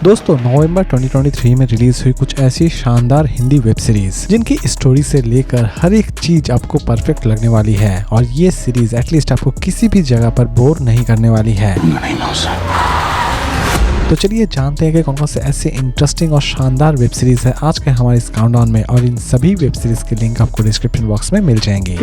दोस्तों नवंबर 2023 में रिलीज हुई कुछ ऐसी शानदार हिंदी वेब सीरीज जिनकी स्टोरी से लेकर हर एक चीज आपको परफेक्ट लगने वाली है और ये सीरीज एटलीस्ट आपको किसी भी जगह पर बोर नहीं करने वाली है। तो चलिए जानते हैं कि कौन कौन से ऐसे इंटरेस्टिंग और शानदार वेब सीरीज है आज के हमारे इस काउंटडाउन में, और इन सभी वेब सीरीज के लिंक आपको डिस्क्रिप्शन बॉक्स में मिल जाएंगे।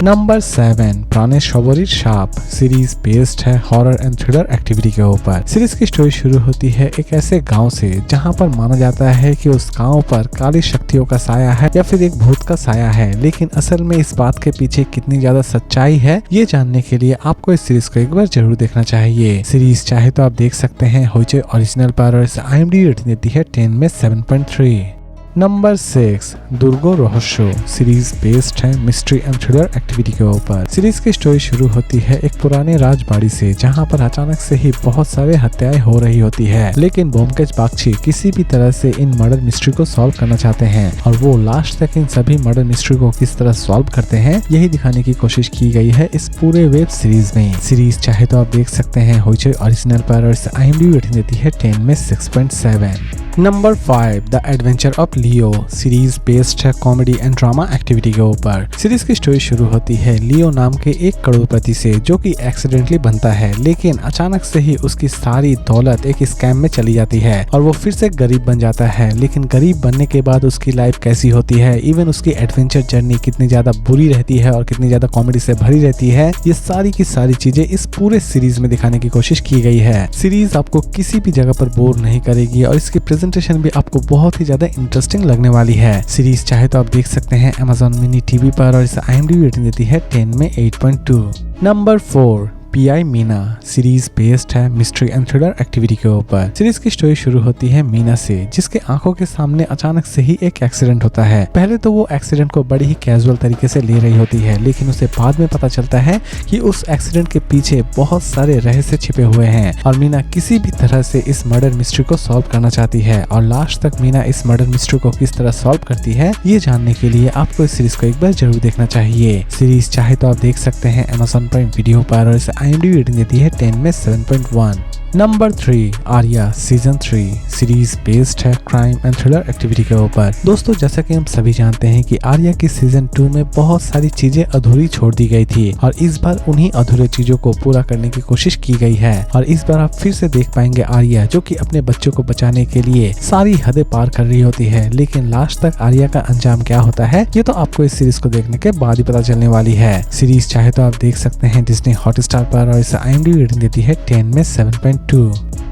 नंबर 7 प्राणे शबरीर साप सीरीज बेस्ड है हॉरर एंड थ्रिलर एक्टिविटी के ऊपर। सीरीज की स्टोरी शुरू होती है एक ऐसे गांव से जहां पर माना जाता है कि उस गांव पर काली शक्तियों का साया है या फिर एक भूत का साया है, लेकिन असल में इस बात के पीछे कितनी ज्यादा सच्चाई है ये जानने के लिए आपको इस सीरीज को एक बार जरूर देखना चाहिए। सीरीज चाहे तो आप देख सकते हैं होइचे ओरिजिनल पर, और इसे IMDb रेटिंग देती है 10 में 7.3। नंबर 6 दुर्गो रहस्य सीरीज बेस्ड है मिस्ट्री एंड थ्रिलर एक्टिविटी के ऊपर। सीरीज की स्टोरी शुरू होती है एक पुराने राजबाड़ी से जहां पर अचानक से ही बहुत सारे हत्याएं हो रही होती है, लेकिन ब्योमकेश बागची किसी भी तरह से इन मर्डर मिस्ट्री को सॉल्व करना चाहते हैं और वो लास्ट तक इन सभी मर्डर मिस्ट्री को किस तरह सॉल्व करते हैं यही दिखाने की कोशिश की गई है इस पूरे वेब सीरीज में। सीरीज चाहे तो आप देख सकते हैं होइचे ओरिजिनल पर, और इसे IMDb रेटिंग देती है 10 में 6.7। Number 5 the adventure of Leo series based है कॉमेडी एंड ड्रामा एक्टिविटी के ऊपर। सीरीज की स्टोरी शुरू होती है लियो नाम के एक करोड़पति से जो कि एक्सीडेंटली बनता है, लेकिन अचानक से ही उसकी सारी दौलत एक स्कैम में चली जाती है और वो फिर से गरीब बन जाता है। लेकिन गरीब बनने के बाद उसकी लाइफ कैसी होती है, इवन उसकी एडवेंचर जर्नी कितनी ज्यादा बुरी रहती है और कितनी ज्यादा कॉमेडी से भरी रहती है, ये सारी की सारी चीजें इस पूरे सीरीज में दिखाने की कोशिश की गई है। सीरीज आपको किसी भी जगह पर बोर नहीं करेगी और इसकी प्रेजेंटेशन भी आपको बहुत ही ज्यादा इंटरेस्टिंग लगने वाली है। सीरीज चाहे तो आप देख सकते हैं Amazon मिनी टीवी पर, और इसे IMDb रेटिंग देती है 10 में 8.2। Number 4 PI Meena series based है मिस्ट्री एंड थ्रिलर एक्टिविटी के ऊपर। सीरीज की स्टोरी शुरू होती है मीना से जिसके आंखों के सामने अचानक से ही एक एक्सीडेंट होता है। पहले तो वो एक्सीडेंट को बड़ी ही कैजुअल तरीके से ले रही होती है, लेकिन उसे बाद में पता चलता है कि उस एक्सीडेंट के पीछे बहुत सारे रहस्य छिपे हुए हैं और मीना किसी भी तरह से इस मर्डर मिस्ट्री को सॉल्व करना चाहती है। और लास्ट तक मीना इस मर्डर मिस्ट्री को किस तरह सॉल्व करती है ये जानने के लिए आपको इस सीरीज को एक बार जरूर देखना चाहिए। सीरीज चाहे तो आप देख सकते हैं Amazon प्राइम वीडियो पर, और इसे IMDb रेटिंग देती है 10 में 7.1। Number 3 Arya season 3 series based है क्राइम एंड थ्रिलर एक्टिविटी के ऊपर। दोस्तों जैसा कि हम सभी जानते हैं कि आर्या की सीजन 2 में बहुत सारी चीजें अधूरी छोड़ दी गई थी और इस बार उन्हीं अधूरे चीजों को पूरा करने की कोशिश की गई है। और इस बार आप फिर से देख पाएंगे आर्या जो कि अपने बच्चों को बचाने के लिए सारी हदें पार कर रही होती है, लेकिन लास्ट तक आर्या का अंजाम क्या होता है ये तो आपको इस सीरीज को देखने के बाद ही पता चलने वाली है। सीरीज चाहे तो आप देख सकते हैं डिज्नी हॉटस्टार पर, और इसे IMDb रेटिंग देती है 10 में 7.2।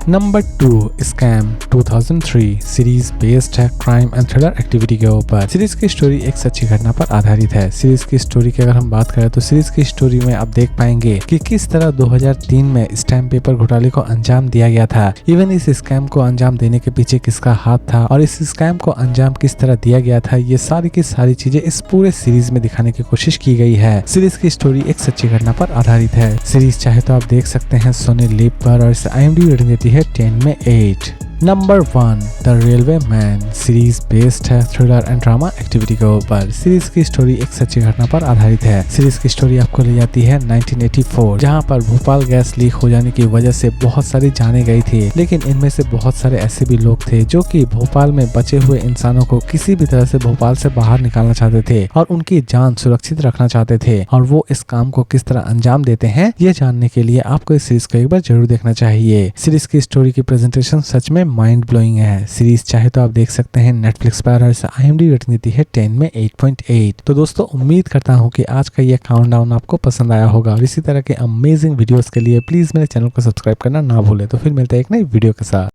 नंबर 2 स्कैम 2003 सीरीज बेस्ड है क्राइम एंड थ्रिलर एक्टिविटी के ऊपर। सीरीज की स्टोरी एक सच्ची घटना पर आधारित है। सीरीज की स्टोरी की अगर हम बात करें तो सीरीज की स्टोरी में आप देख पाएंगे कि किस तरह 2003 में स्टैम्प पेपर घोटाले को अंजाम दिया गया था। इवन इस स्कैम को अंजाम देने के पीछे किसका हाथ था और इस स्कैम को अंजाम किस तरह दिया गया था, ये सारी की सारी चीजें इस पूरे सीरीज में दिखाने की कोशिश की गई है। सीरीज की स्टोरी एक सच्ची घटना पर आधारित है। सीरीज चाहे तो आप देख सकते हैं सोनी लिव पर, और इसे IMDb रेटिंग देती है 10 में 8। Number 1 the railway man series based है थ्रिलर एंड ड्रामा एक्टिविटी के ऊपर। सीरीज की स्टोरी एक सच्ची घटना पर आधारित है। सीरीज की स्टोरी आपको ले जाती है 1984 जहां पर भोपाल गैस लीक हो जाने की वजह से बहुत सारी जानें गई थी, लेकिन इनमें से बहुत सारे ऐसे भी लोग थे जो कि भोपाल में बचे हुए इंसानों को किसी भी तरह से भोपाल से बाहर निकालना चाहते थे और उनकी जान सुरक्षित रखना चाहते थे, और वो इस काम को किस तरह अंजाम देते हैं ये जानने के लिए आपको इस सीरीज को एक बार जरूर देखना चाहिए। सीरीज की स्टोरी की प्रेजेंटेशन सच में माइंड ब्लोइंग है। सीरीज चाहे तो आप देख सकते हैं नेटफ्लिक्स पर, और इसे IMDb रेटिंग देती है 10 में 8.8। तो दोस्तों उम्मीद करता हूँ कि आज का ये काउंटडाउन आपको पसंद आया होगा, और इसी तरह के अमेजिंग वीडियोस के लिए प्लीज मेरे चैनल को सब्सक्राइब करना ना भूलें। तो फिर मिलते हैं एक नई वीडियो के साथ।